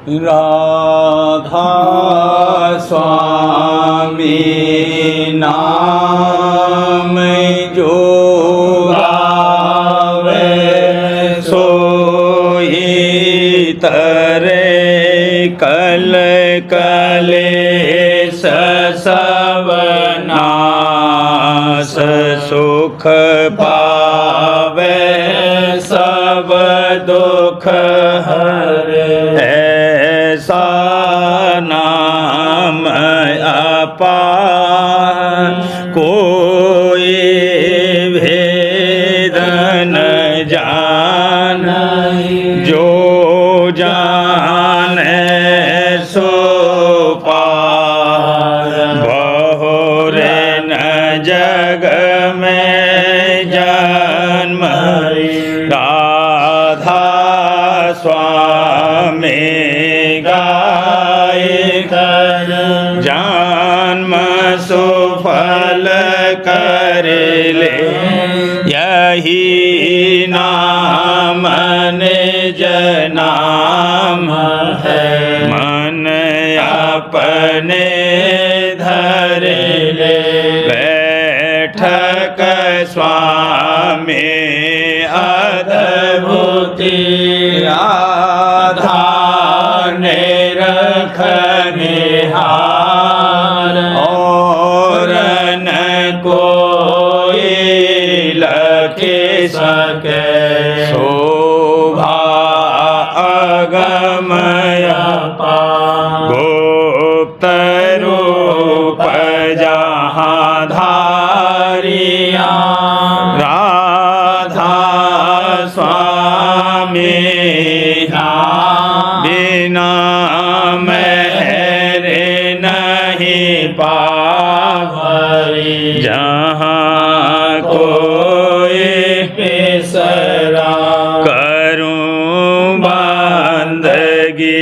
राधा स्वामी नाम जो गावे सोई तरे कल कलेश सब नाश सुख पावे सब दुख हरे ऐसा नाम अपार कोई भेद न जाने जो जाने सो पार बहुरे न जग में जन्म राधा स्वामी गाय कर जन्म सुफल कर ले यही नाम निज नाम है मन अपने धर ले बैठक स्वामी अद्भुति आधाने रखने हार और न कोई लखे सके शोभा अगमय गुप्त रूप जहाँ धारिया राधा स्वामी बिना मेरे नहीं पावरी जहाँ कोई पेसरा करूं बंदगी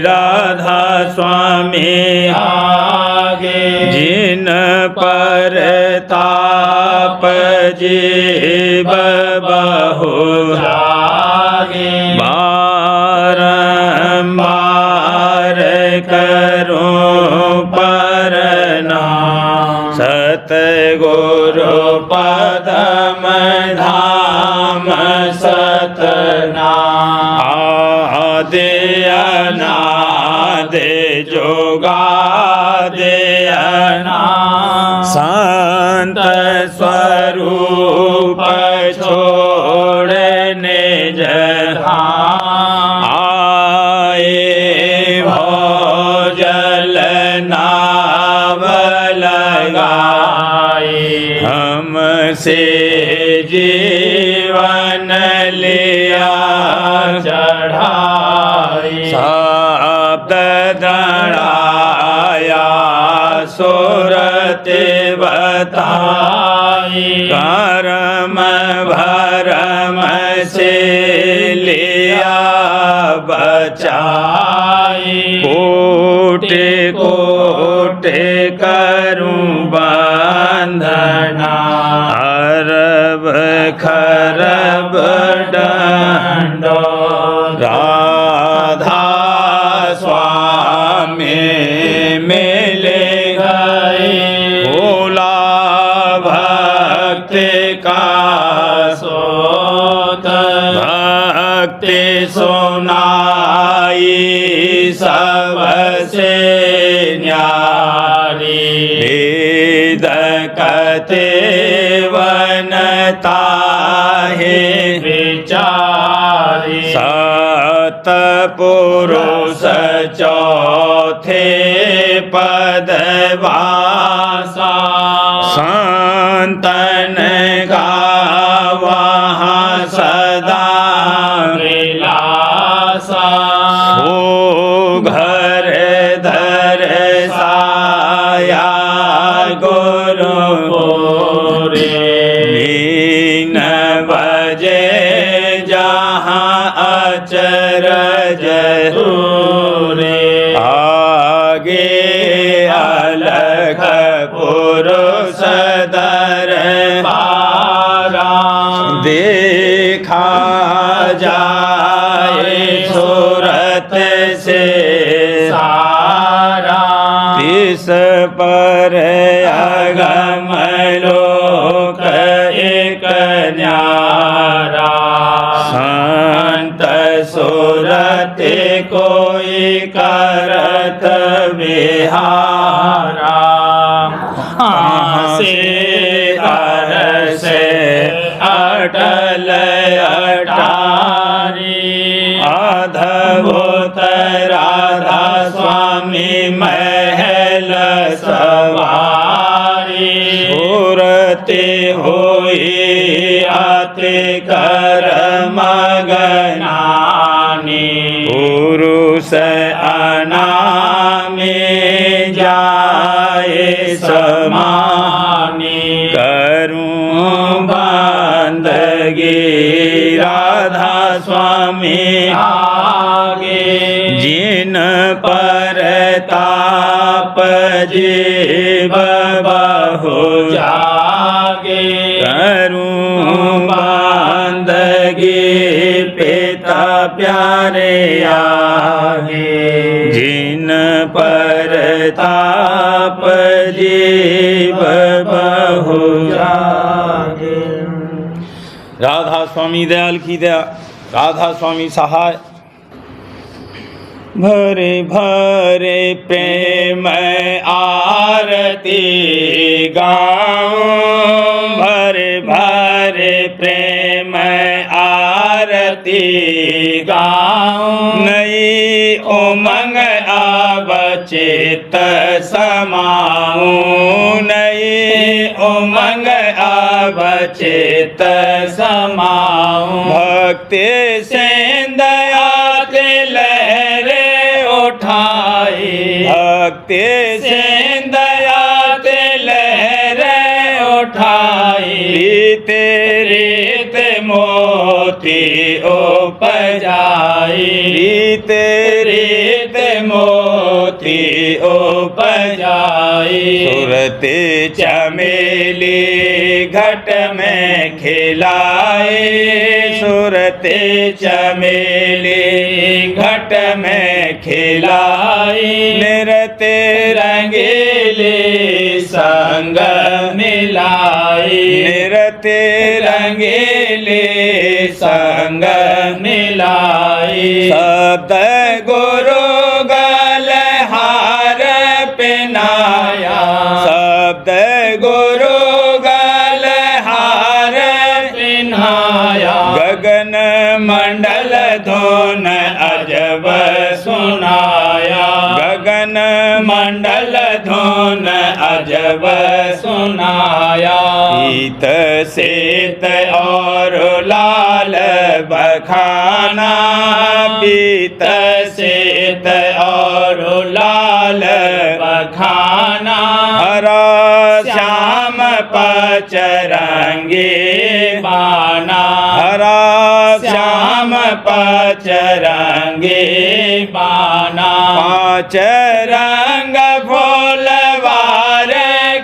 राधा स्वामी आगे जिन पर ताप जीव बहु बारंबार करूं परना सतगुरु पदम धाम सतना आदि अनादि जोगादि अनादि संत स्वरूप छोड़ने जहाँ आए भोजल नाव लगाए हमसे जीवन लिया चढ़ाई शब्द दृढ़ाया सुरते बताई कर्म भरम से लिया बचाई कोटि कोटि करूं बंधना अरब खरब दंडो राधा स्वामी मिले गए भोला भक्ति का सोत भक्ति सुनाई सबसे न्यारी वेद कते वनता है विचारी सत पुरुष चौथे पद वासा संतन का वहाँ सदा विलासा हो घर धर साया गुरु मीन बजे जहाँ अचरज आगे अलग पुरुष दरबारा देखा जाए सूरत सूरत से सारा तिस पर अगम लोक एक न्यारा संत सूरत कोई करत विहारा से अरस अटल अटारी अद्भुत राधा स्वामी महल सवारी सूरते होई अति कर मगनानी पुरुष अनामी जाए समानी करूं बंदगी राधा स्वामी आगे जिन पर ताप जीव बहु जागे करूं बंदगी पिता प्यारे आगे जिन पर ताप जीव बहु जागे। राधा स्वामी दयाल की दया, राधा स्वामी सहाय। भरे भरे प्रेम आरती गाऊं, भरे भरे प्रेम आरती गाऊं। नई उमंग अब चित समाऊं, नई उमंग अब चित समाऊं। भक्ति से दया लहरे उठाई, भक्ति से दया लहरे उठाई। रीत रीत मोती उपजाई, रीत रीत मोती उपजाई। सुरते चमेली घट में खिलाई, सुरते चमेली घट में खिलाई। निरते रंगीली संग मिलाई, निरते रंगीली संग मिलाई। शब्द गुरु गल हार पहनाया, शब्द गुरु गल हार पहनाया। गगन मंडल धुन अजब सुनाया, गगन मंडल धुन अजब सुनाया। पीत श्वेत और लाल बखाना, पीत श्वेत और लाल बखाना। हरा श्याम पचरंगी बाना, हरा श्याम पचरंगी बाना। पांच रंग फूलवार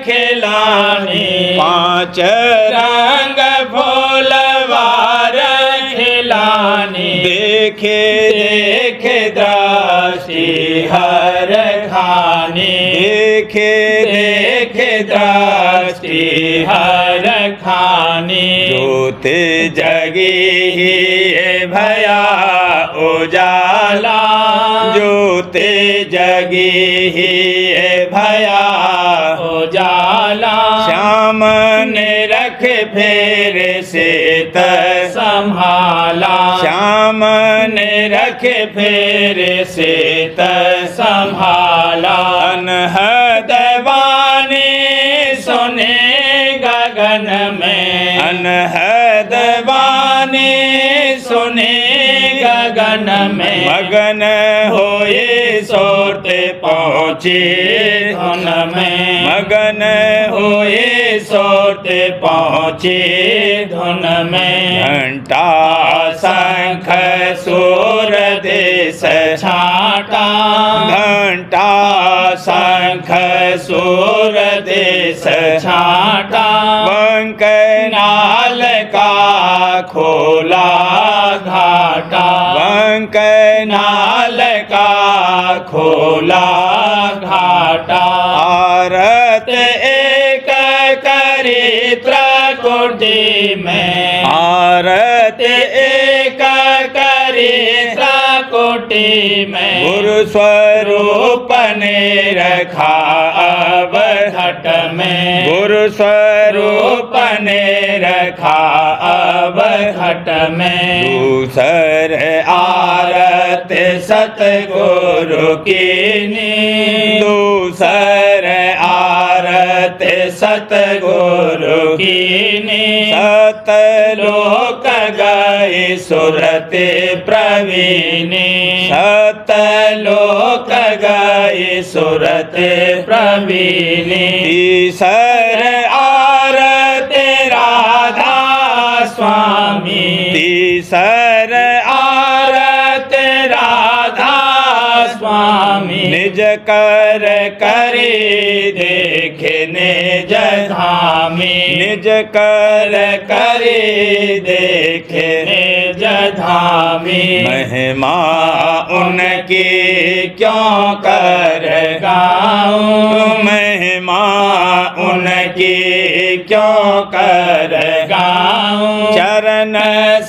खिलानी, पांच रंग फूलवार खिलानी। देखे देखे दृष्टि हर खानी, देखे देखे दृष्टि हर खानी। जोत जगी ही भया उजाला, जोत जगी ही भया उजाला। श्याम ने रख फेर से संभाला, श्याम ने रख फेर से संभाला। अनहद वाणी सुने गगन में, अनहद वाणी सुने गगन में। मगन होए सोते पहुँचे धुन में, मगन होए सोते पहुँचे धुन में। घंटा शंख सूर देश छाटा, घंटा शंख सूर देश छाटा। बंक नाल का खोला घाटा, बंक नाल का खोला घाटा आरत एक करी त्रकुटी में आरत एक करी त्रकुटी में गुरु स्वरूप ने रखा अब घट में गुरु स्वरूप रूप ने रखा अब घट में दूसर आरत सतगुरु की नी दूसर आरत सतगुरु की नी सतलोक लोक गए सुरते प्रवीणी सतलोक लोक गए सुरते प्रवीणी तीसर आरत राधा स्वामी तीसर आरत राधा स्वामी निज कर करी देखे निज धामी निज कर करी देखे निज धामी महिमा उनकी क्यों कर गाऊं महिमा उनकी क्यों कर गाऊं चरण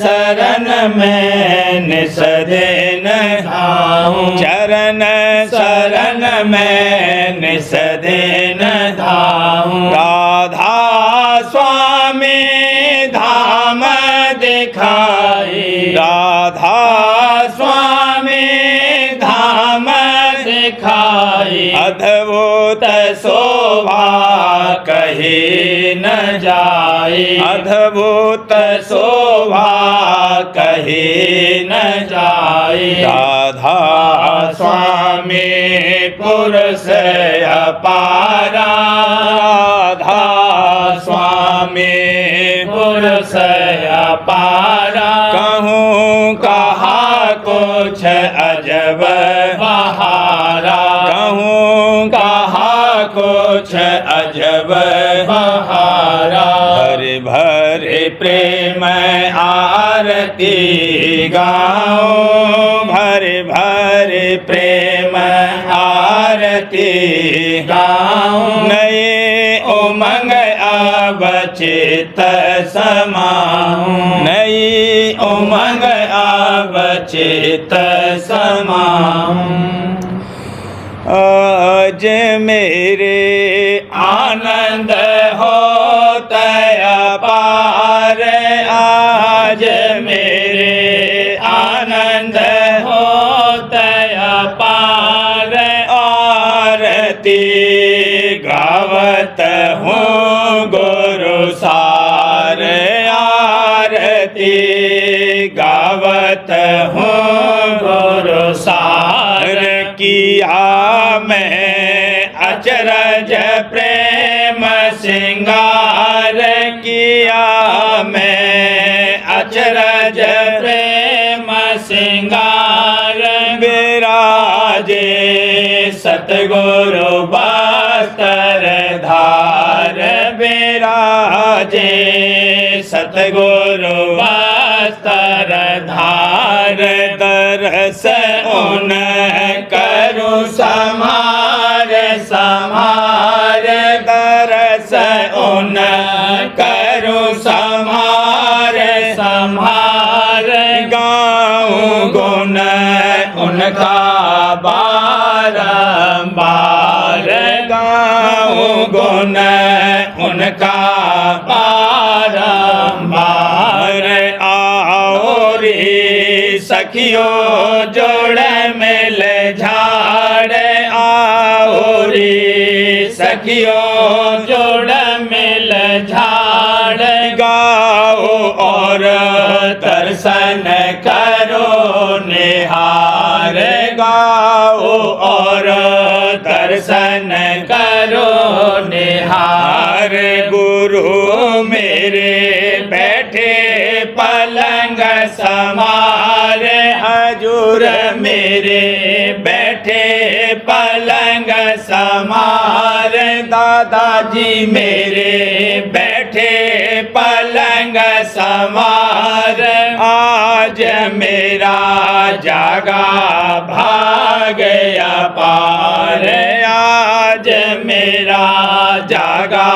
शरण में निसदेन धाऊं चरण शरण में निसदेन धाऊं राधा स्वामी धाम दिखाई राधा स्वामी धाम दिखाई अद्भुत शोभा कही न जाई अद्भुत शोभा कही न जाई राधा स्वामी पुरुष अपारा राधा स्वामी पुरुष अपारा कहूँ कहा कुछ अजब बहारा कहूँ कहा कुछ अजब बहारा भर भर प्रेम आरती गाऊं भर भर प्रेम आरती गाऊं नए उमंग अब चित समाऊं नई उमंग अब चित समाऊं आज मेरे आनंद होता अपार आज मेरे आनंद होता अपार आरती गावत हूँ गुरु सार आरती गावत हूँ गुरु सार किया मैं अचरज प्रेम सिंगार किया मैं अचरज प्रेम सिंगार विराजे सतगुरु बस्तर धार विराजे सतगुरु बस्तर धार दरस उन करू समार समार दरस उन करू समार समार गाऊं गुण उनका बारंबार गाऊं गुण उनका बारंबार आओ रे सखियों जोड़ मिल झाड़ आओ रे सखियों जोड़ मिल झाड़ गाओ और दर्शन करो निहार गाओ और दर्शन करो निहार गुरु मेरे बैठे पलंग समार हजूर मेरे बैठे पलंग समार दादाजी मेरे बैठे पलंग समार आज मेरा जागा भाग अपार आज मेरा जागा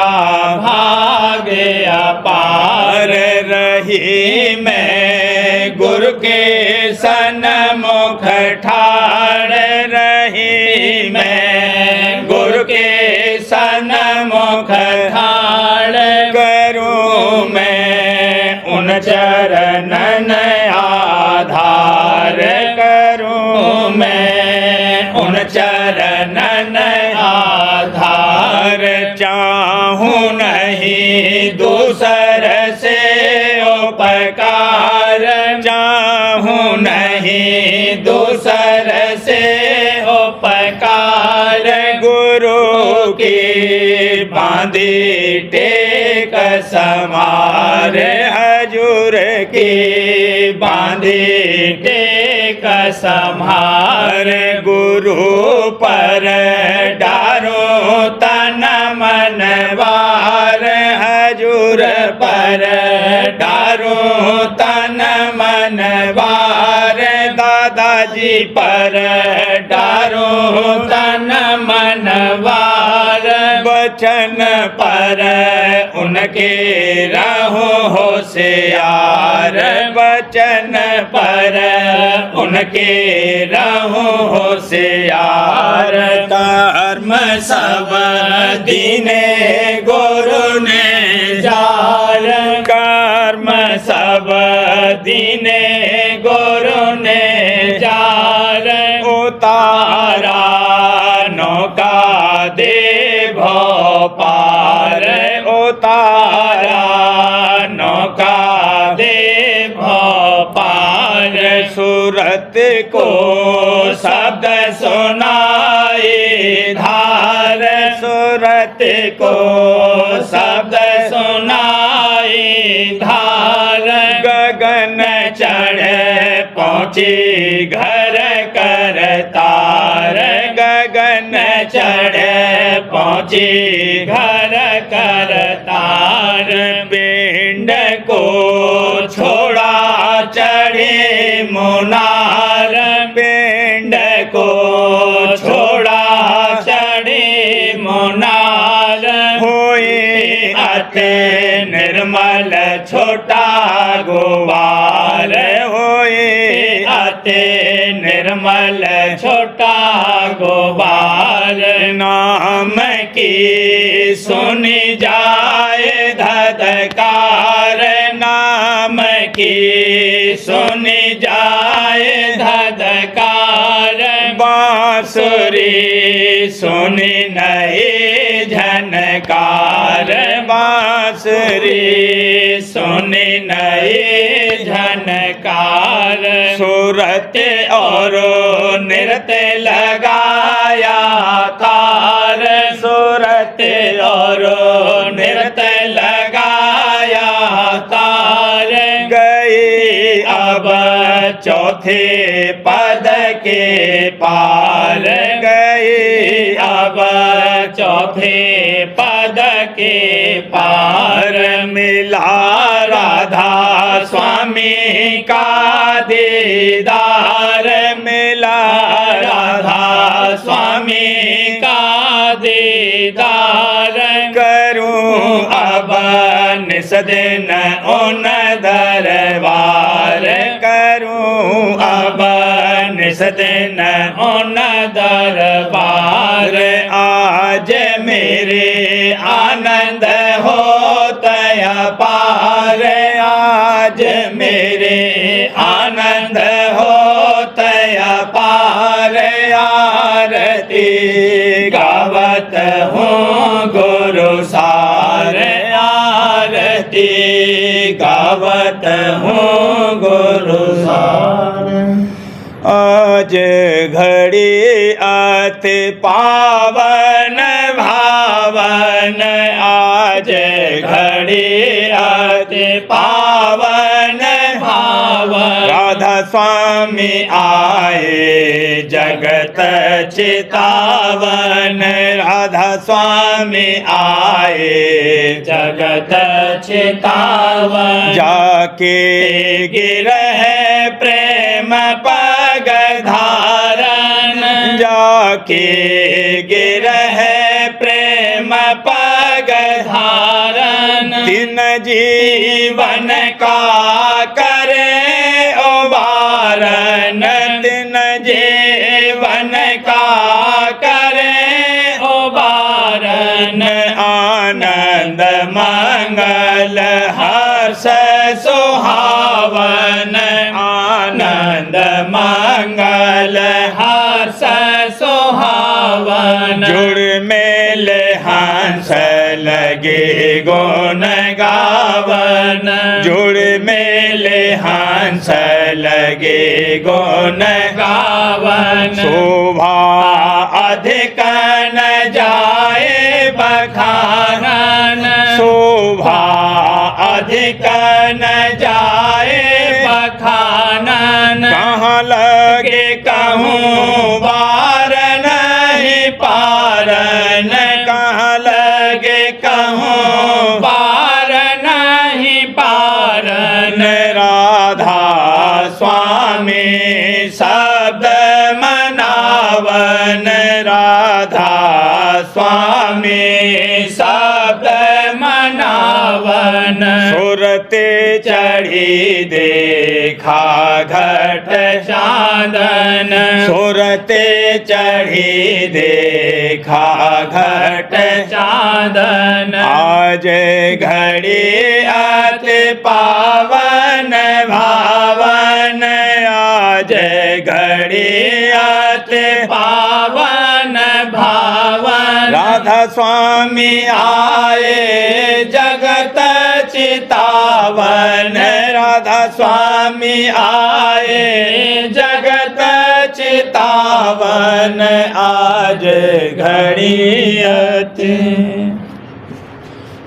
भाग अपार रही मैं गुरु के सन्मुख ठाड़ रही मैं गुरु के सन्मुख ठाड़ करूं मैं उन चरणन आधार करूं मैं उन चरणन आधार चाहूं नहीं दूसर से उपकार चाहूं नहीं दूसर से उपकार गुरु की बांधी टेक समार हजूर की बांधी टेक संहार गुरु पर डारो तन मन वार हजूर पर डारो तन मन वार दादाजी पर डारो तन मन वार वचन पर उनके रहो होशियार वचन पर उनके रहो होशियार कर्म सब दीने गुरु ने जाल कर्म सब दीने गुरु ने जाल उतारा नौका दे भोपार उतारा नौका दे भोपार सूरत को शब्द सुनाई धार सूरत को शब्द सुनाई धार गगन चढ़ पहुँची घर कर तार गगन चढ़ पहुँची घर कर तार पिंड को छोड़ा चढ़े मुनार पिंड को छोड़ा चढ़े मुनार हुई अति निर्मल छोटा गुवार हुई अति निर्मल छोटा गुवार नाम की सुनी जाए धधकार नाम की सुनी जाए धधकार बांसुरी सुनी नहीं झनकार बांसुरी सुनी नहीं झनकार सूरत और नृत्य लगाया तार सूरत और नृत्य लगाया तार गई अब चौथे पद के पार गई अब चौथे पद के पार मिला राधा स्वामी का दीदार मिला राधा स्वामी का दीदार करूं अब निसदिन उन दरबार करूं अब निसदिन उन दरबार आज मेरे आनंद होता पार आज मेरे आनंद होता पार आरती गावत हूँ गुरु सार आरती गावत हूँ गुरु सार आज घड़ी अति पावन भावन आज घड़ी अति पावन भावन राधा स्वामी आए जगत चितावन राधा स्वामी आए जगत चितावन जाके गिरह प्रेम जाके गिरह प्रेम पग धारन तीन जीवन का करे उबारन तीन जीवन का करे उबारन आनंद मंगल हर्ष सुहावन आनंद मंगल हर्ष सुहावन जुड़ मेल हंस लगे गुण गावन जुड़ मेल हंस लगे गुण गावन शोभा अधिक न जाए बखानन शोभा अधिक न जाए बखानन कहाँ लगे कहूँ बार नहीं पारन कहाँ लगे कहूँ पार नहीं पारन राधा स्वामी शब्द मनावन राधा स्वामी शब्द मनावन सुरते चढ़ी देखा घट चांदन सुरते चढ़ी देखा घट चांदन आज घड़ी अति पावन भावन आज घड़ी अति पावन भावन राधा स्वामी आए जगत चितावन राधा स्वामी आए जगत चितावन आज घड़ी अति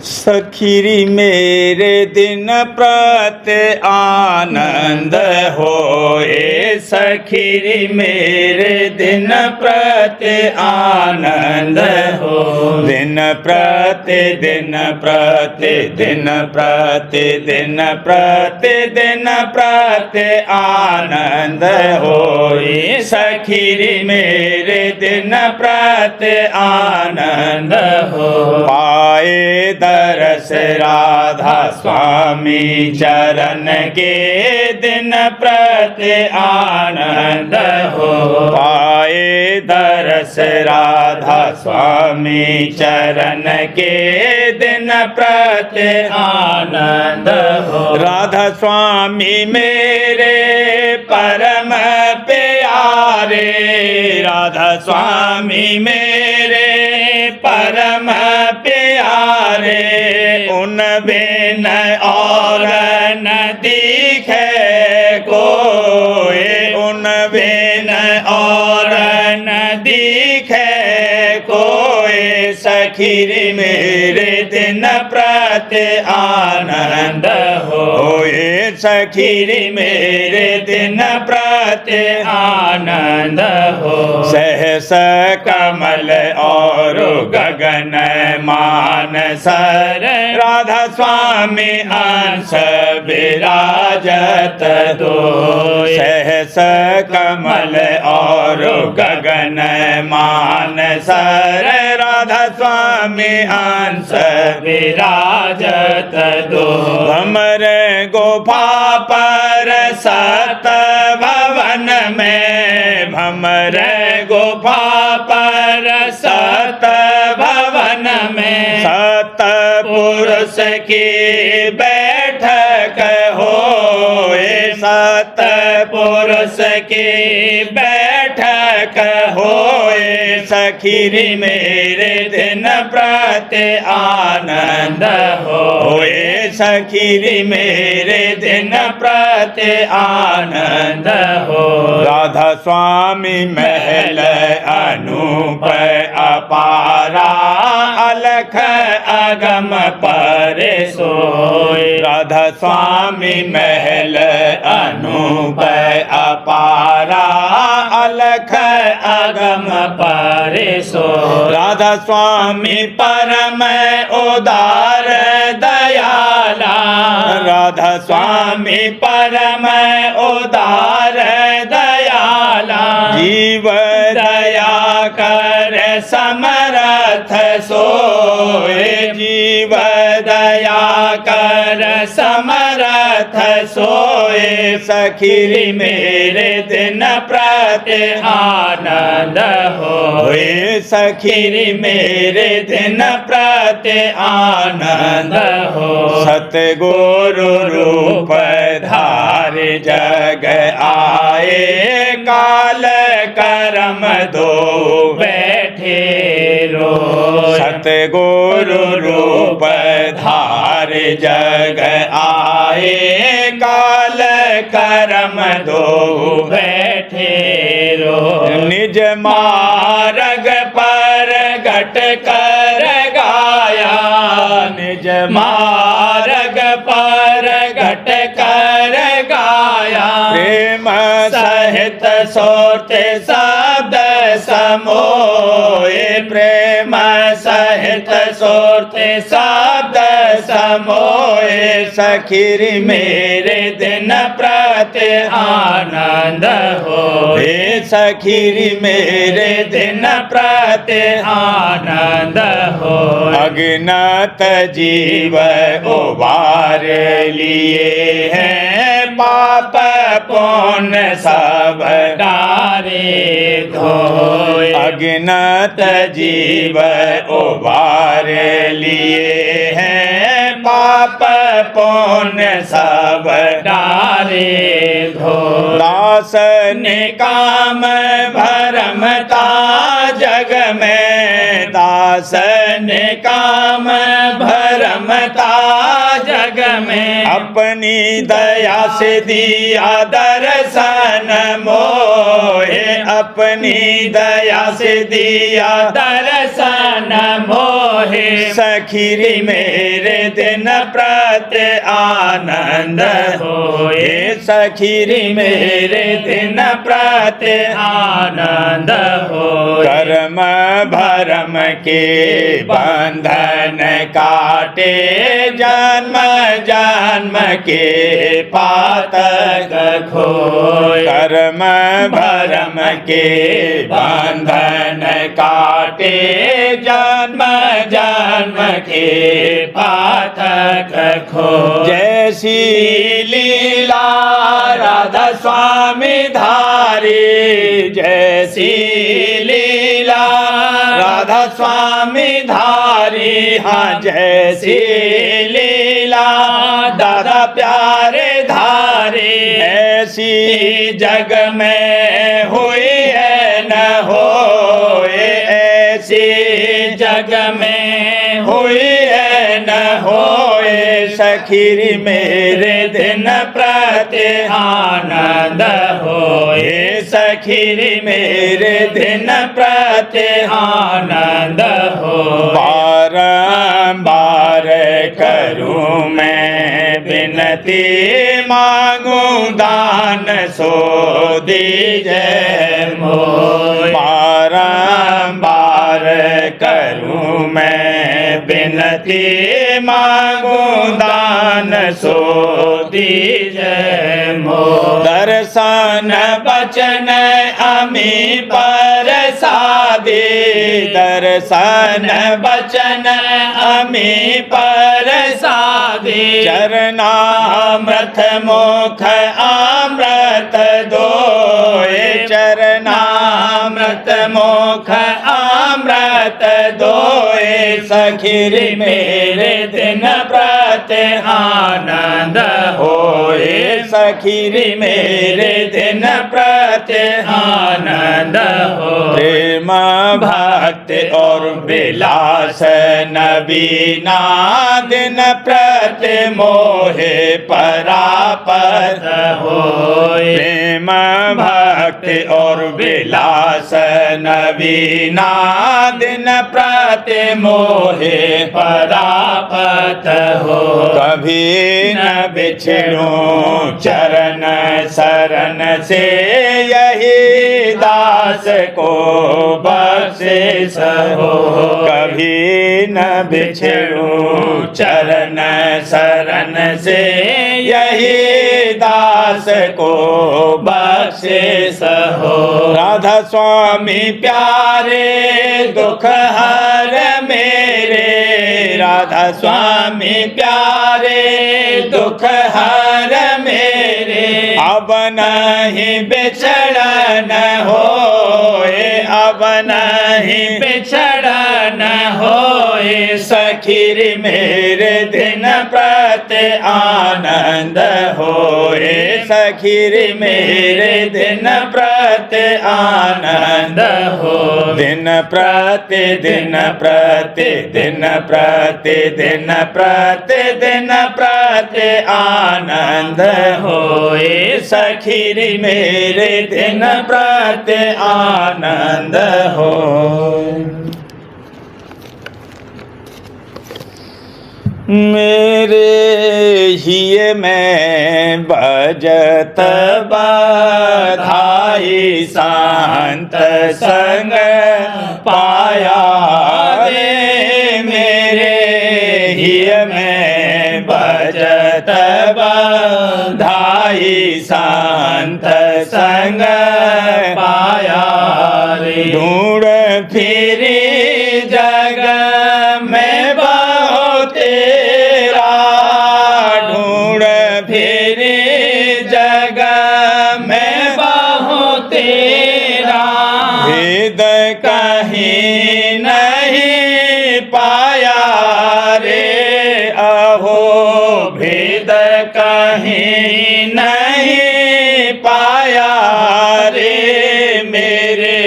सखीरी मेरे दिन प्रत आनंद होए सखीरी मेरे दिन प्रत आनंद हो दिन प्रति दिन प्रति दिन प्रति दिन प्रति दिन प्रति आनंद होए सखीरी मेरे दिन प्रति आनंद हो पाए दरस राधा स्वामी चरण के दिन प्रति आनंद हो पाए दरस राधा स्वामी चरण के दिन प्रति आनंद हो राधा स्वामी मेरे परम प्यारे राधा स्वामी मेरे परम प्यारे उन बिन और न दिखे कोई उन बिन और न दिखे कोई सखीरी मेरे दिन प्रति आनंद होए सखीरी मेरे दिन प्रति आनंद हो सहस कमल और गगन मान सर राधा स्वामी अंश विराजत दो सहस कमल और गगन मान सर राधा स्वामी अंश विराजत दो भमर गुफा पर सत भवन में भमर गुफा पर सत भवन में सत पुरुष की बैठक होए सत पुरुष की बैठक होए सखीरी मेरे दिन प्रति आनंद होए सखीरी मेरे दिन प्रति आनंद हो राधा स्वामी महल अनूप अपारा अलख अगम पर सोए राधा स्वामी महल अनूप अपारा अलख अगम पर सो राधा स्वामी परम उदार दयाला राधा स्वामी परम उदार दयाला जीव दया कर समरथ सोए, जीव दया कर समरथ सोए, सखी मेरे दिन प्रति आनंद होए, सखी मेरे दिन प्रति आनंद हो। सतगुरु रूप धार जग आए, काल करम दो बैठे रो। सतगुरु रूप धार जग आए, काल करम दो बैठे रो। निज मार्ग पर घट कर गाया, निज मार्ग पर घट कर गाया, प्रेम सहित सोते शब्द समोए, प्रेम सहित सोते शब्द समोए, सखी मेरे दिन प्रति आनंद होए, सखी मेरे दिन प्रति आनंद हो। अज्ञात जीव उबार लिए हैं, पाप पुण्य सब डारे धोए, अज्ञात जीव उबार लिए हैं, पाप पुण्य सब डारे धो। दास निकाम भरमता जग में, दास निकाम भरमता जग में, अपनी दया से दिया दर्शन मोहे, अपनी दया से दिया दर्शन मोहे, सखी मेरे दिन प्रति आनंद होए, सखी मेरे दिन प्रति आनंद हो। कर्म भरम के बंधन काटे, जन्म जन्म के पातक खोए, कर्म भरम के बंधन काटे, जन्म जन्म के पातक खोए। जैसी लीला राधा स्वामी धारी, जैसी लीला राधा स्वामी धारी, हाँ जैसी लीला दादा प्यारे धारी, ऐसी जग में हुई है न होए, ऐसी जग में हुई है न होए, सखी मेरे दिन प्रति आनंद होए, सखी मेरे दिन प्रति आनंद हो। बारंबार करूं मैं विनती, मांगूं दान सो दीजिए मोय, बारंबार करूं मैं विनती, मांगूं दान सो दीजिए मोय। दर्शन बचन अमी पर सादे, दर्शन बचन अमी पर सादे, चरणामृत मुख अमृत दोए, चरणामृत मुख अमृत दोए, सखी मेरे दिन प्रति आनंद होए, सखी मेरे दिन प्रति आनंद हो। प्रेम भक्ति और विलास नबीना, दिन प्रति मोहे परापत होए, प्रेम भक्ति और विलास नबीना, दिन प्रति मोहे परापत हो। कभी न बिछड़ूं चरण शरण से, यही दास को बख्शिश हो। कभी न बिछड़ूं चरण शरण से, यही दास को बख्शे सहो। राधा स्वामी प्यारे दुख हर मेरे, राधा स्वामी प्यारे दुख हर मेरे। अब नहीं बिछड़न होए, अब नहीं बिछड़न होए। सखीर मेरे दिन प्रति आनंद होए, सखीर मेरे दिन प्रति आनंद हो। दिन प्रति दिन प्रति दिन प्रति दिन प्रति दिन प्रति आनंद होए। सखीर मेरे दिन प्रति आनंद हो। मेरे ही में बजत बधाई शांत संग पाया रे। मेरे ही में बजत बधाई शांत संग पाया रे। ढूंढ फिरी जग में तेरा, ढूंढ फिरी जग में बाहों तेरा। भेद कहीं नहीं पाया रे, अहो भेद कहीं नहीं पाया रे। मेरे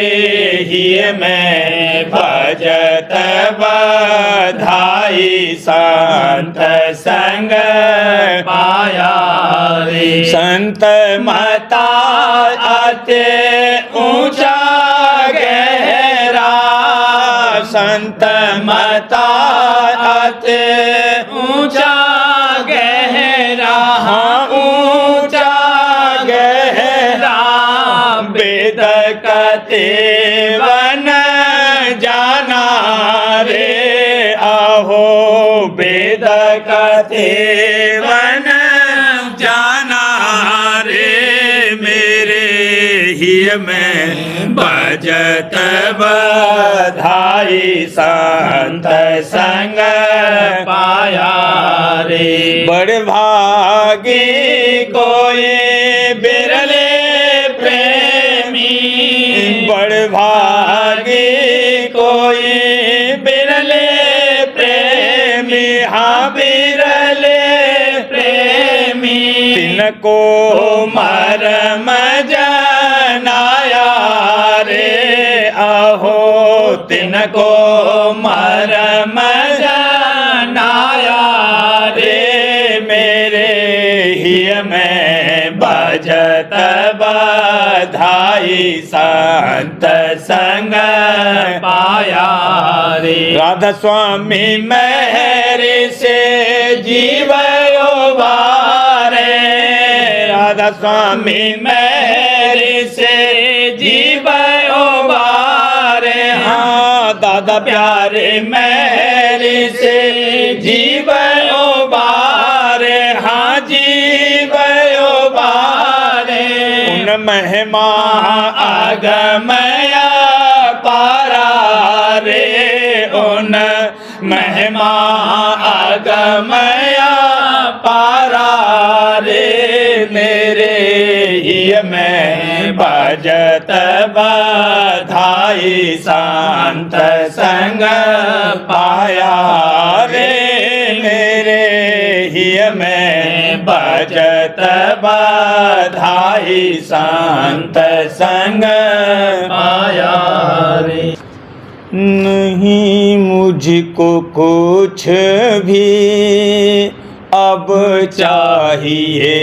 ही में भजत बधाई संत संग पाया रे। संत मता अति ऊंचा गहरा, संत मता अति ऊंचा गहरा। हाँ ऊंचा गहरा वेद कते वन जाना रे, आहो वेद कते वन जाना रे। मेरे ही में बजत बधाई संत संग पाया रे। बड़ भागी कोई बिरले प्रेमी, बड़ भागी कोई बिरले प्रेमी। हाँ बिरले प्रेमी तिनको मरम जनाया रे, आहो तिनको मरम जनाया रे। मेरे ही में बजत बधाई संत संग पाया रे। राधा स्वामी मेहर से जीवयो बारे, राधा स्वामी मेहर से जीवयो बारे। हाँ दादा प्यारे मेहर से जीवयो बारे। हाँ जीवयो बारे। उन महिमा आगमया पारा रे, उन महिमा आगमया पारा रे। मेरे ही में बजत बधाई शांत संग पाया रे। मेरे ही में बजत बधाई शांत संग पाया रे। नहीं मुझको कुछ भी अब चाहिए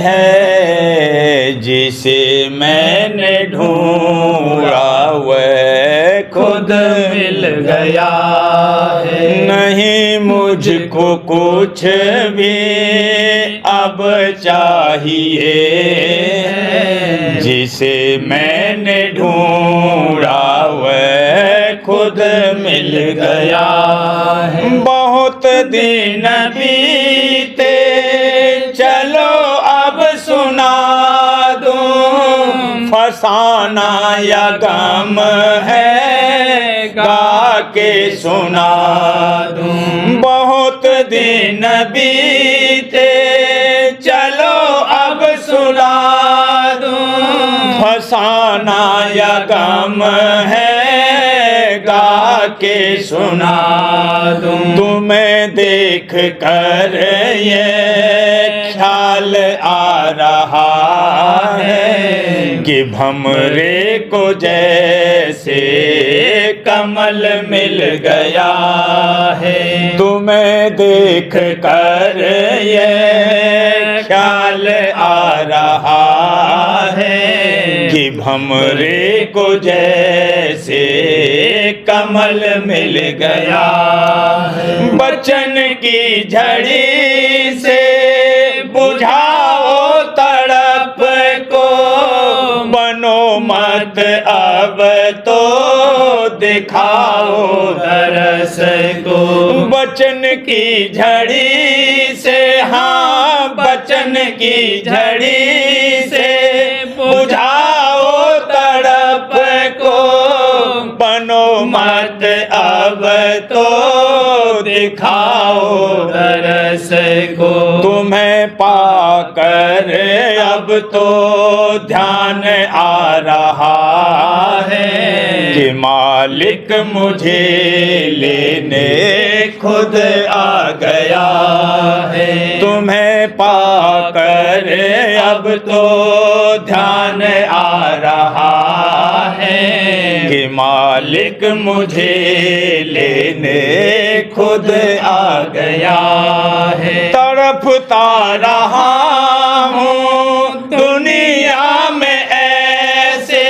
है, जिसे मैंने ढूंढा वह खुद मिल गया है। नहीं मुझको कुछ भी अब चाहिए, जिसे मैंने ढूंढा वह खुद मिल गया है। बहुत दिन बीते चलो अब सुना फसाना या गम है गा के सुना दूं। बहुत दिन बीते चलो अब सुना दूं। फसाना या गम है गा के सुना दूं। तुम्हें देख कर ये ख्याल आ रहा है कि भंवरे को जैसे कमल मिल गया है। तुम्हें देख कर ये ख्याल आ रहा है कि भंवरे को जैसे कमल मिल गया है। बचन की झड़ी से बुझाओ तड़प को, बनो मत अब तो दिखाओ दरस को। बचन की झड़ी से, हाँ बचन की झड़ी से बुझाओ तड़प को, बनो मत अब तो दिखाओ दरस को। तुम्हें पाकर अब तो ध्यान आ रहा है कि मालिक मुझे लेने खुद आ गया है। तुम्हें पाकर अब तो ध्यान आ रहा है कि मालिक मुझे लेने खुद आ गया है। तड़पता रहा हूँ दुनिया में ऐसे,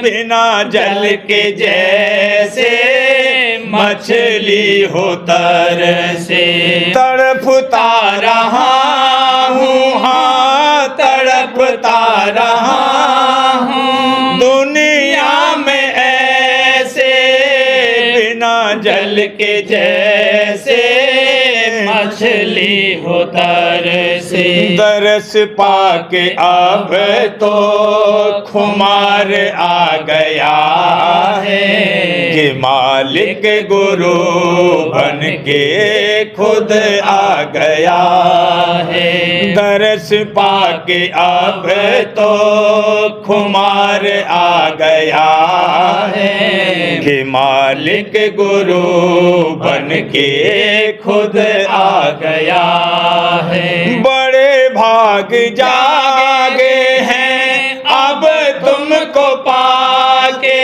बिना जल के जैसे मछली हो तरसे। तड़पता रहा हूँ, हाँ तड़पता रहा हूँ दुनिया में ऐसे, बिना जल के जैसे मछली हो तरसे। दरस पाके अब तो खुमार आ गया है कि मालिक गुरु बन के खुद आ गया है। दरस पाके अब तो खुमार आ गया है कि मालिक गुरु बन के खुद आ गया है। बड़े भाग जागे हैं अब तुमको पाके,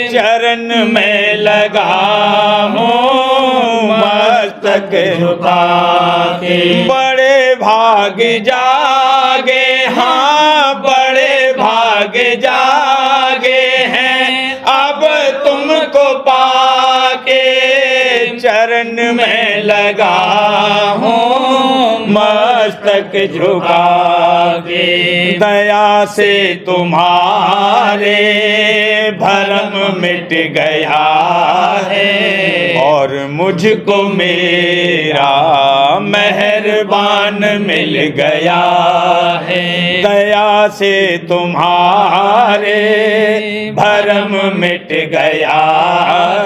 चरण में लगा हूँ मस्तक झुका के। बड़े भाग जागे, हाँ बड़े भाग जागे हैं अब तुमको पाके, चरण में लगा हूँ मस्तक झुका के। दया से तुम्हारे भरम मिट गया है और मुझको मेरा मेहरबान मिल गया है। दया से तुम्हारे भरम मिट गया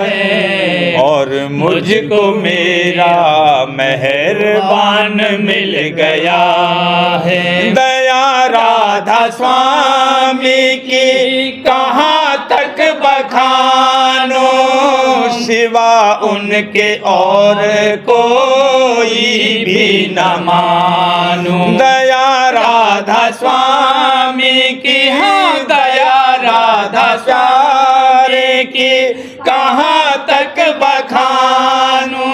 है और मुझको मेरा मेहरबान मिल गया है। दया राधा स्वामी की कहाँ तक बखानो, सिवा उनके और कोई भी न मानो। दया राधा स्वामी की, हाँ दया राधा स्वामी की कहाँ तक बखानो,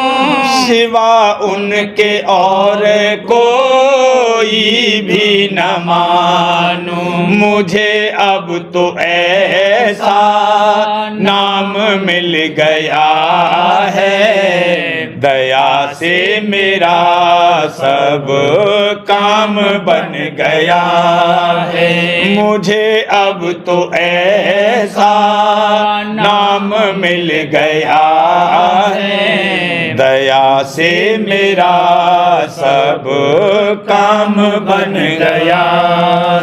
सिवा उनके और कोई भी न मानो। मुझे अब तो ऐसा नाम मिल गया है, दया से मेरा सब काम बन गया है। मुझे अब तो ऐसा नाम मिल गया है, दया से मेरा सब काम बन गया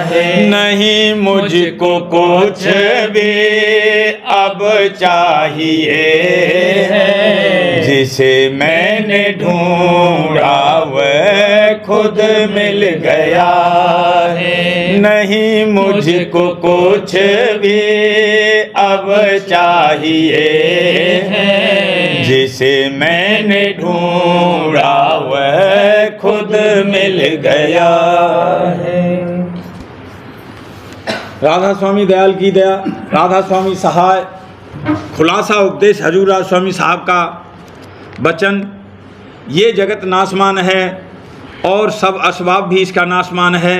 है। नहीं मुझको कुछ भी अब चाहिए है, जिसे मैंने ढूंढा वह खुद मिल गया है। नहीं मुझको कुछ भी अब चाहिए है, जिसे मैंने ढूंढा वह खुद मिल गया है। राधा स्वामी दयाल की दया, राधा स्वामी सहाय। खुलासा उपदेश हजूर राधा स्वामी साहब का वचन, ये जगत नाशमान है और सब असबाब भी इसका नाशमान है।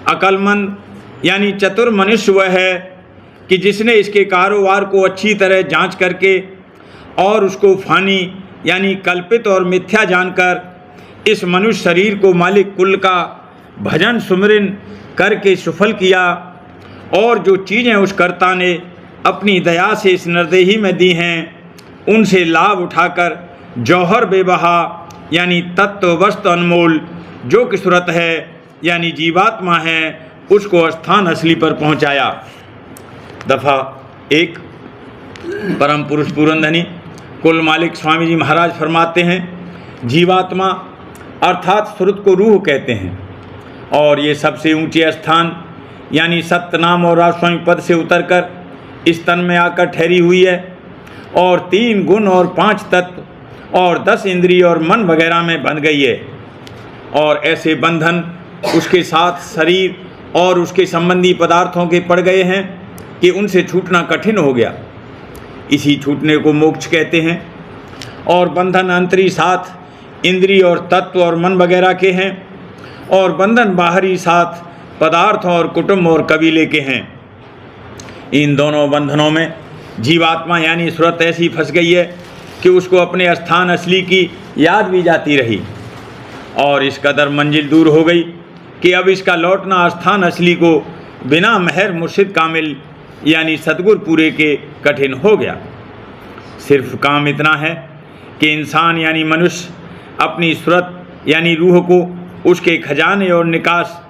अक्लमंद यानी चतुर मनुष्य वह है कि जिसने इसके कारोबार को अच्छी तरह जांच करके और उसको फानी यानी कल्पित और मिथ्या जानकर इस मनुष्य शरीर को मालिक कुल का भजन सुमिरन करके सफल किया, और जो चीज़ें उस कर्ता ने अपनी दया से इस निर्देही में दी हैं उनसे लाभ उठाकर जौहर बेबहा यानी तत्व वस्तु अनमोल जो कि सूरत है यानी जीवात्मा है, उसको स्थान असली पर पहुंचाया। दफ़ा 1। परम पुरुष पूरनधनी कुल मालिक स्वामी जी महाराज फरमाते हैं, जीवात्मा अर्थात सुरत को रूह कहते हैं, और ये सबसे ऊंचे स्थान यानी सत्य नाम और राजस्वामी पद से उतरकर इस तन में आकर ठहरी हुई है, और 3 गुण और 5 तत्व और 10 इंद्रिय और मन वगैरह में बंध गई है। और ऐसे बंधन उसके साथ शरीर और उसके संबंधी पदार्थों के पड़ गए हैं कि उनसे छूटना कठिन हो गया। इसी छूटने को मोक्ष कहते हैं। और बंधन अंतरी साथ इंद्रिय और तत्व और मन वगैरह के हैं, और बंधन बाहरी साथ पदार्थ और कुटुंब और कबीले के हैं। इन दोनों बंधनों में जीवात्मा यानी सूरत ऐसी फंस गई है कि उसको अपने स्थान असली की याद भी जाती रही, और इस कदर मंजिल दूर हो गई कि अब इसका लौटना स्थान असली को बिना महर मुर्शिद कामिल यानी सतगुर पूरे के कठिन हो गया। सिर्फ काम इतना है कि इंसान यानी मनुष्य अपनी सूरत यानी रूह को उसके खजाने और निकास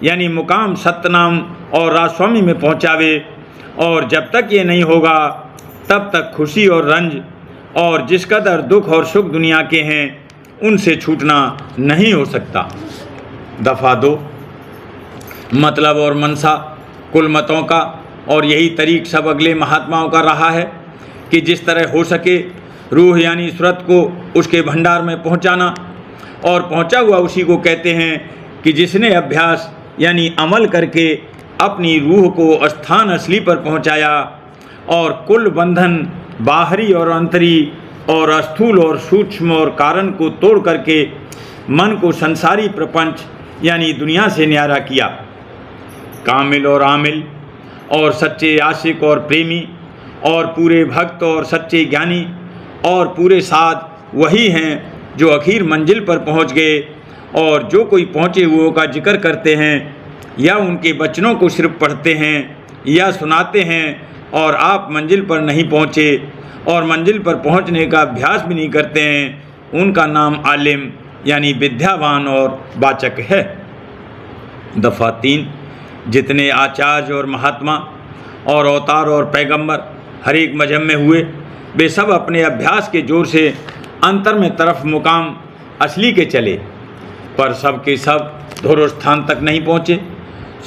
यानी मुकाम सतनाम और राजस्वामी में पहुंचावे, और जब तक ये नहीं होगा तब तक खुशी और रंज और जिस कदर दुख और सुख दुनिया के हैं उनसे छूटना नहीं हो सकता। दफ़ा 2। मतलब और मनसा कुल मतों का और यही तरीक़ सब अगले महात्माओं का रहा है कि जिस तरह हो सके रूह यानी सूरत को उसके भंडार में पहुंचाना, और पहुंचा हुआ उसी को कहते हैं कि जिसने अभ्यास यानी अमल करके अपनी रूह को स्थान असली पर पहुंचाया, और कुल बंधन बाहरी और अंतरी और स्थूल और सूक्ष्म और कारण को तोड़ करके मन को संसारी प्रपंच यानी दुनिया से न्यारा किया। कामिल और आमिल और सच्चे आशिक और प्रेमी और पूरे भक्त और सच्चे ज्ञानी और पूरे साध वही हैं जो आखिर मंजिल पर पहुंच गए, और जो कोई पहुँचे हुओं का जिक्र करते हैं या उनके वचनों को सिर्फ पढ़ते हैं या सुनाते हैं, और आप मंजिल पर नहीं पहुँचे और मंजिल पर पहुँचने का अभ्यास भी नहीं करते हैं, उनका नाम आलिम यानी विद्यावान और वाचक है। दफ़ा 3। जितने आचार्य और महात्मा और अवतार और पैगंबर हर एक मजहब में हुए, वे सब अपने अभ्यास के जोर से अंतर में तरफ मुकाम असली के चले, पर सब के सब धुर स्थान तक नहीं पहुँचे।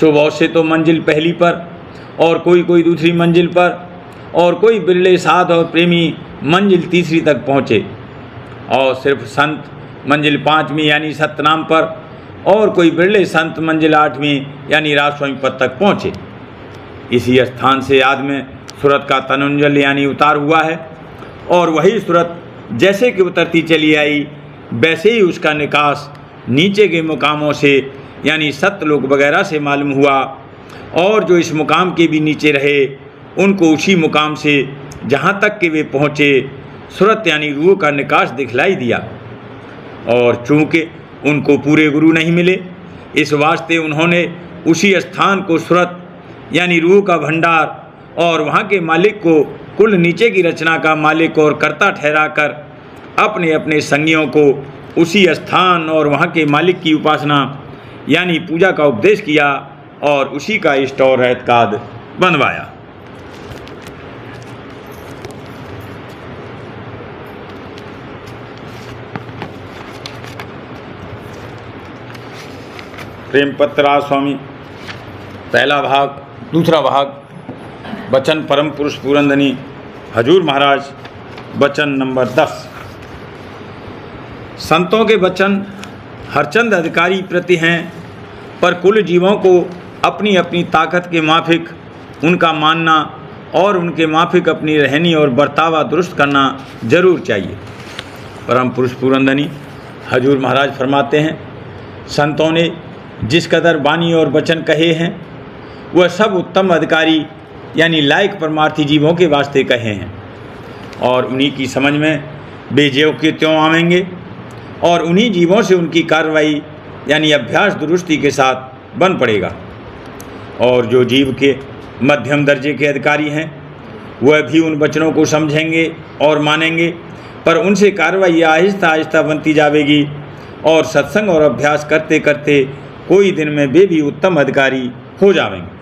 सुबह से तो मंजिल पहली पर, और कोई दूसरी मंजिल पर, और कोई बिरले साध और प्रेमी मंजिल तीसरी तक पहुँचे, और सिर्फ संत मंजिल 5वीं यानी सतनाम पर, और कोई बिरले संत मंजिल 8वीं यानी राजस्वामी पद तक पहुँचे। इसी स्थान से याद में सूरत का तनुंजल यानी उतार हुआ है, और वही सूरत जैसे कि उतरती चली आई वैसे ही उसका निकास नीचे के मुकामों से यानी सतलोक वगैरह से मालूम हुआ, और जो इस मुकाम के भी नीचे रहे उनको उसी मुकाम से जहाँ तक कि वे पहुँचे सूरत यानी रूह का निकास दिखलाई दिया। और चूँकि उनको पूरे गुरु नहीं मिले, इस वास्ते उन्होंने उसी स्थान को सूरत यानी रूह का भंडार और वहाँ के मालिक को कुल नीचे की रचना का मालिक और कर्ता ठहराकर अपने अपने संगियों को उसी स्थान और वहाँ के मालिक की उपासना यानी पूजा का उपदेश किया और उसी का इष्ट और रहतकाद बनवाया। प्रेमपत्र राज स्वामी पहला भाग। दूसरा भाग वचन परम पुरुष पूरनधनी हजूर महाराज, वचन नंबर 10। संतों के वचन हरचंद अधिकारी प्रति हैं, पर कुल जीवों को अपनी अपनी ताकत के माफिक उनका मानना और उनके माफिक अपनी रहनी और बर्तावा दुरुस्त करना जरूर चाहिए। परम पुरुष पूरनधनी हजूर महाराज फरमाते हैं, संतों ने जिस कदर वाणी और वचन कहे हैं वह सब उत्तम अधिकारी यानी लायक परमार्थी जीवों के वास्ते कहे हैं, और उन्हीं की समझ में बेजेव के त्यों आवेंगे, और उन्हीं जीवों से उनकी कार्रवाई यानी अभ्यास दुरुस्ती के साथ बन पड़ेगा। और जो जीव के मध्यम दर्जे के अधिकारी हैं वह भी उन वचनों को समझेंगे और मानेंगे, पर उनसे कार्रवाई आहिस्ता आहिस्ता बनती जाएगी, और सत्संग और अभ्यास करते करते कोई दिन में वे भी उत्तम अधिकारी हो जाएंगे।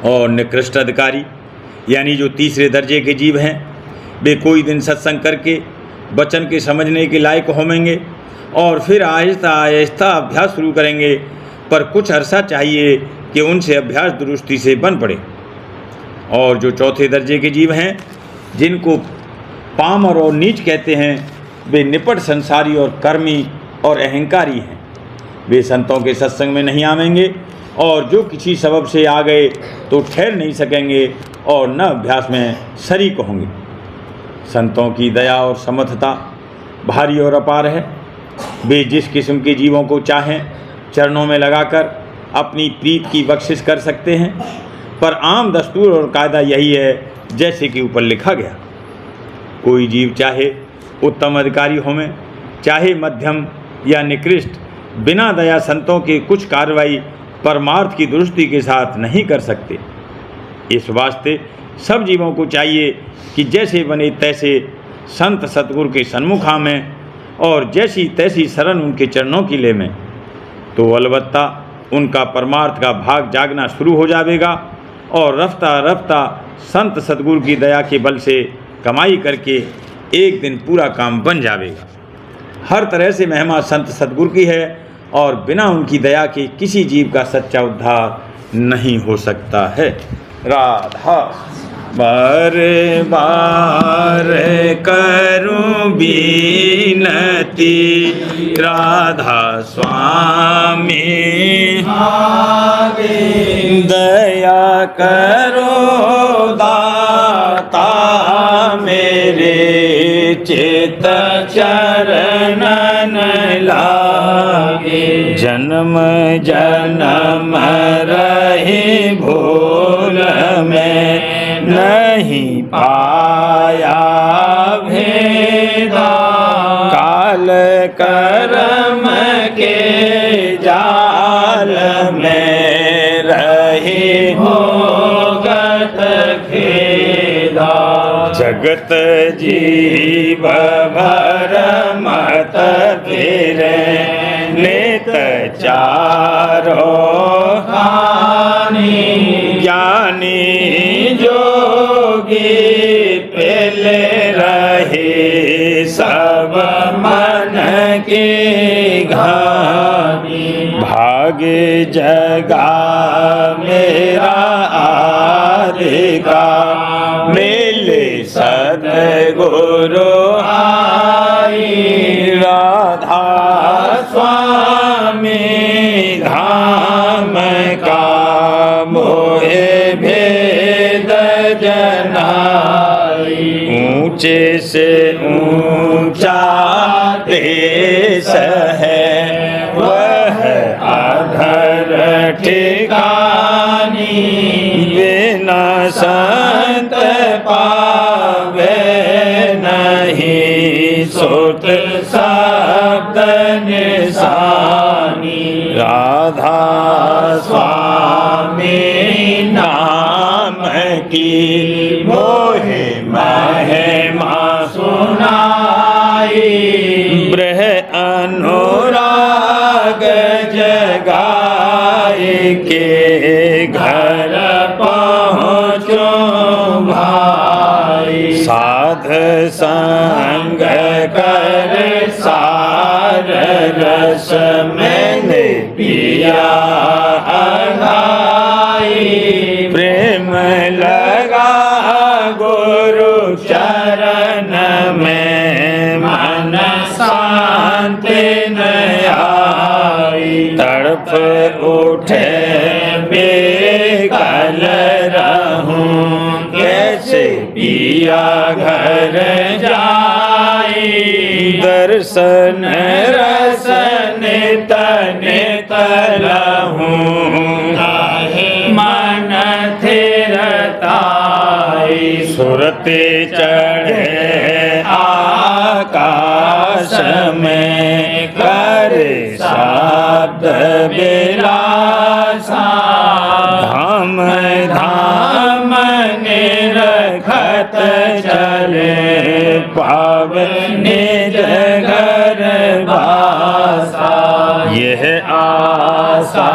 और निकृष्ट अधिकारी यानी जो तीसरे दर्जे के जीव हैं वे कोई दिन सत्संग करके वचन के समझने के लायक होंगे और फिर आहिस्ता आहिस्ता अभ्यास शुरू करेंगे, पर कुछ अरसा चाहिए कि उनसे अभ्यास दुरुस्ती से बन पड़े। और जो चौथे दर्जे के जीव हैं जिनको पामर और नीच कहते हैं, वे निपट संसारी और कर्मी और अहंकारी हैं। वे संतों के सत्संग में नहीं आवेंगे, और जो किसी सबब से आ गए तो ठहर नहीं सकेंगे और न अभ्यास में शरीक होंगे। संतों की दया और समर्थता भारी और अपार है। वे जिस किस्म के जीवों को चाहें चरणों में लगाकर अपनी प्रीत की बख्शिश कर सकते हैं, पर आम दस्तूर और कायदा यही है जैसे कि ऊपर लिखा गया। कोई जीव चाहे उत्तम अधिकारी होवें चाहे मध्यम या निकृष्ट, बिना दया संतों के कुछ कार्रवाई परमार्थ की दुरुस्ती के साथ नहीं कर सकते। इस वास्ते सब जीवों को चाहिए कि जैसे बने तैसे संत सतगुरु के सन्मुख आवें और जैसी तैसी शरण उनके चरणों की लेवें, तो अलबत्ता उनका परमार्थ का भाग जागना शुरू हो जाएगा, और रफ्ता रफ्ता संत सतगुरु की दया के बल से कमाई करके एक दिन पूरा काम बन जाएगा। हर तरह से महिमा संत सतगुरु की है, और बिना उनकी दया के किसी जीव का सच्चा उद्धार नहीं हो सकता है। राधा बार बार करूं बीनती, राधा स्वामी दया करो दाता मेरे, चित चरणन लागे, जन्म जन्म रही भूल में नहीं पाया भेदा, काल कर्म के जाल में रही भोगत खेदा, जगत जीव भर मत फिरे नित चारो खानी, ज्ञानी जोगी पहले रहे सब मन की घानी, भाग्य जगा मेरा आदिका, मिले सद्गुरु आई, राधा स्वामी धाम का मोहे भेद जनाई, ऊंचे से ऊंचा देश है वह अधर ठिकानी, बिना संत पावे नहीं सुत शब्द निशानी, राधा स्वामी नाम की मोहे महिमा सुना साध संग कर सार रस मैंने पिया अघाई। प्रेम लगा गुरु चरण में मन शांति न आई। तड़प उठे बेकल रहूं कैसे पिया घर जाई। दर्शन रसन तने तलहूं मन थिरताई। सुरते चढ़े आकाश में करे शब्द विलासा। धाम धाम निरखत चले पावने घर बासा। यह आशा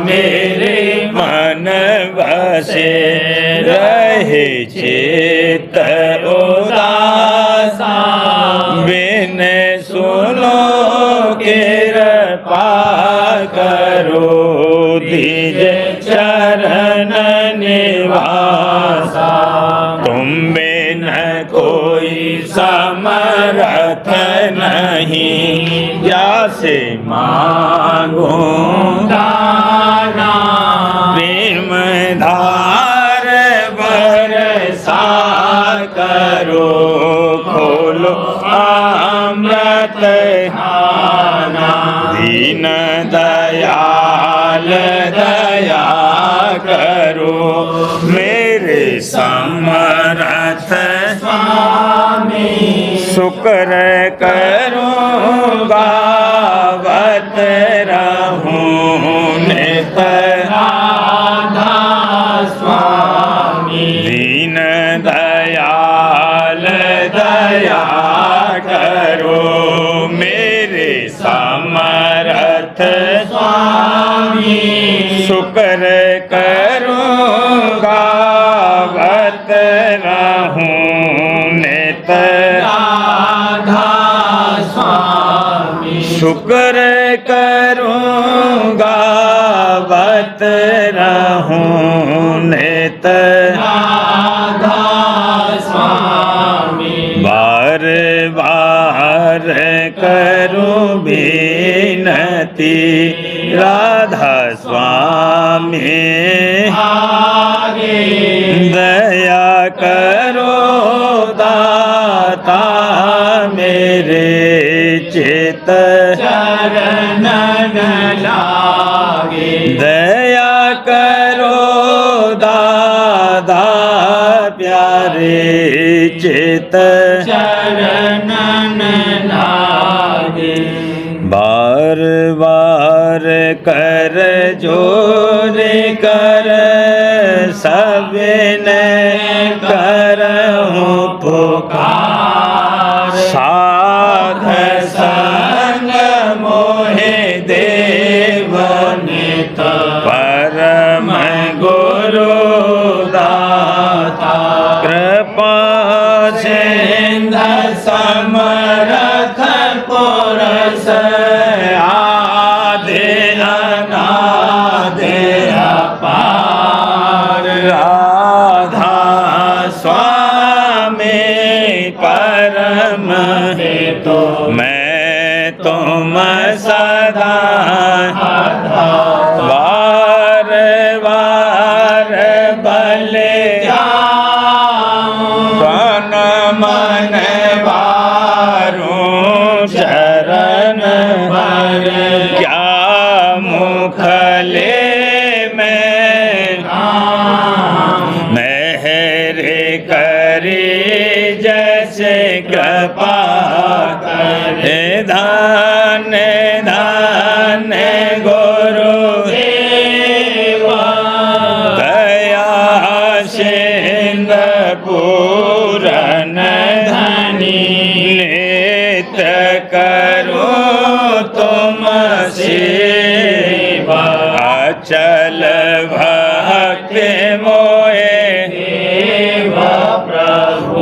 मेरे मन बसे रहे चित उदासा। बिन सुनो कृपा करो दीज चरण निवासा। तुम बिन कोई समर्थ नहीं जासे मांगूं दाना। प्रेम धार बरसा करो खोलो अमृत खाना। दीन दयाल दया करो मेरे समर्थ स्वामी। शुक्र करूं गावत रहूं नित राधा स्वामी। दीन दयाल दया करो मेरे समर्थ स्वामी। शुक्र करूं गावत रहूं नित राधा स्वामी। शुक्र करूं गावत रहूं नित राधा स्वामी। बार बार करूं विनती राधा स्वामी। आगे दया करो दाता मेरे चित चरण लागे। दया करो दादा प्यारे चित चरण लागे। बार बार कर जोर कर सबने करहूं पुकार। साध संग मोहे देव नित परम गुरु दाता। कृपा सिंधु समर्थ पुरुष आदि अनादि अपार। राधा स्वामी परम हेतु मैं तुम सदा बार बार बले तन मन वारूं चरण पर। क्या मुखले में मेहर करे जैसे कृपा करे। धान धान गुरु देवा दया सिंध पूरन धनी। नित करो तुम सेवा अचल भक्ति मोहे देवा प्रभु।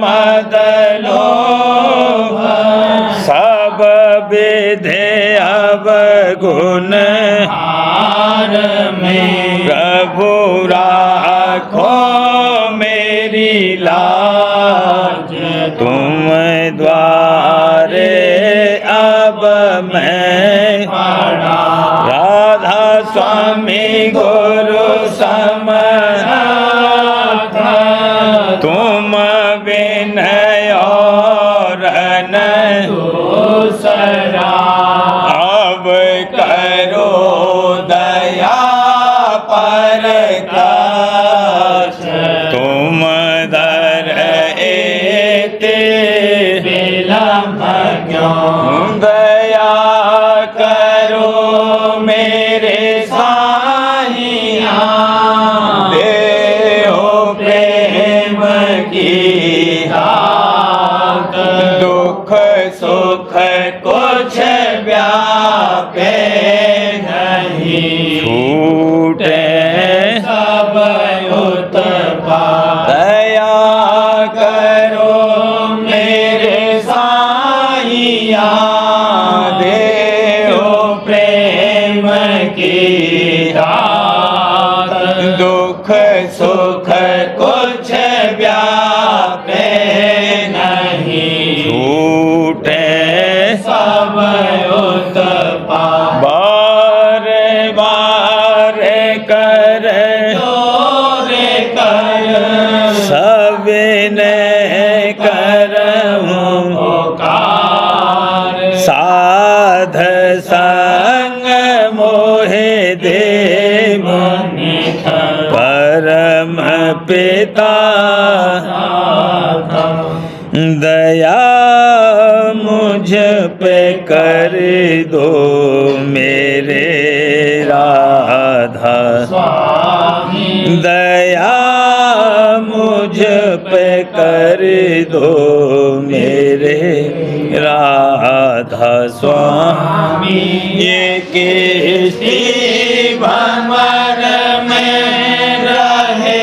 मद लोभ सब विधे अवगुण हार में प्रभु राखो मेरी लाज तुम द्वारे अब मैं पड़ा राधा स्वामी गुरु समर्थ तुम विनय और न दूसरा अब करो दया पर कछ तुम दर एते विलम्ब क्यों दया करो मेरे साहिया देहो प्रेम की दात दुख सुख कुछ व्यापे नहीं छूटे सब उत्पात दया करो मेरे साहिया देहो प्रेम की दात दुख सुख कुछ व्यापे नहीं छूटे सब उत्पात बार बार कर जोरे कर सविनय करहूँ पुकार साध संग मोहे देव परम पिता दया मुझ पे कर दो मेरे राधा स्वामी दया मुझ पे कर दो मेरे राधा स्वामी ये किसी भंवर में रहे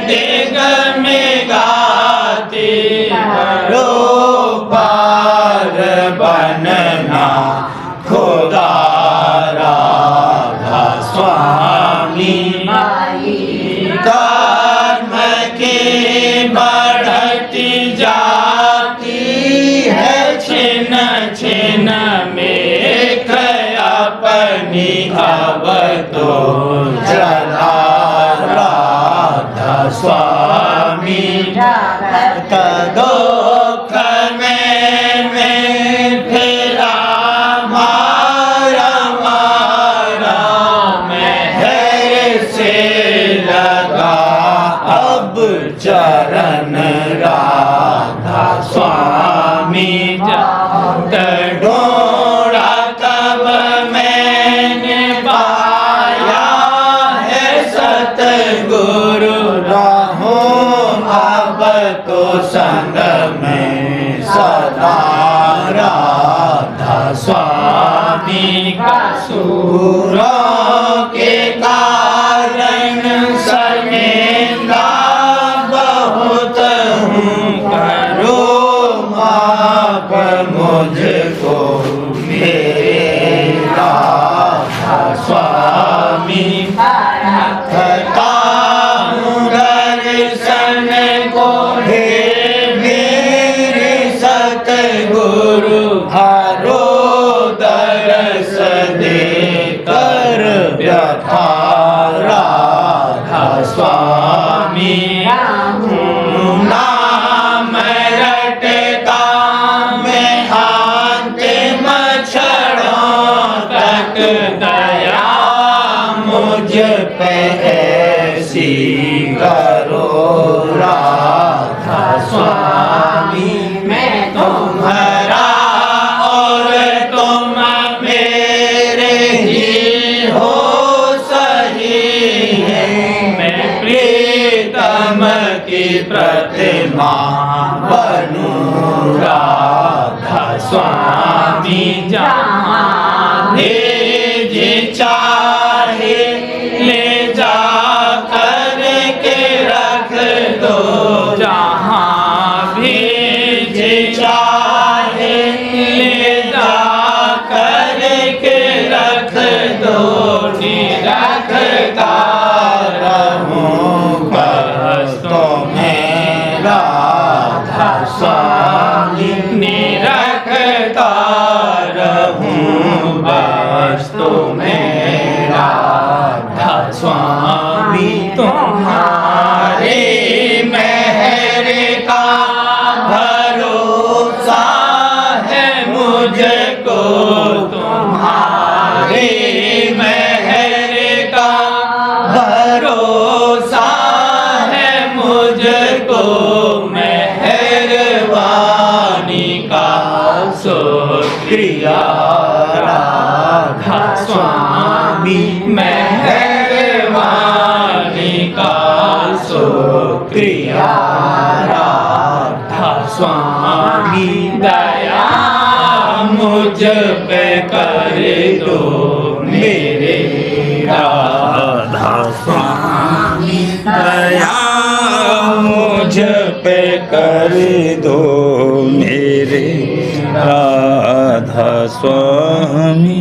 डिग में गाती रो पार बनना खुदा राधा स्वामी कर्म की बढ़ती जाती है छिन छिन में अपनी अब तो जला राधा स्वामी दुख में फिरा मारा मारा महर से लगा अब चरण राधा स्वामी ढूंढा तब मैंने पाया है सतगुरु रहूं अब तो संग में सदा राधा स्वामी का सूरों के कारण शर्मिंदा बहुत हूँ करो माफ मुझको मेरे राधा स्वामी थका हूँ दर्शन को हे मेरे सतगुरु हारो दरस दे कर व्यथा राधा स्वामी नाम रटता मैं अंतिम क्षणों तक दया मुझ पे ऐसी करो राधा स्वामी मैं तुम्हारा और तुम मेरे ही हो सही है मैं प्रीतम की प्रतिमा बनूं राधा स्वामी जहाँ जी चाहे ले जा कर के रख दो जहाँ मेहरबानी का शुक्रिया राधा स्वामी मेहरबानी का शुक्रिया राधा स्वामी दया मुझ पे कर दो मेरे राधा स्वामी दया मुझ पे कर दो मेरे राधा स्वामी।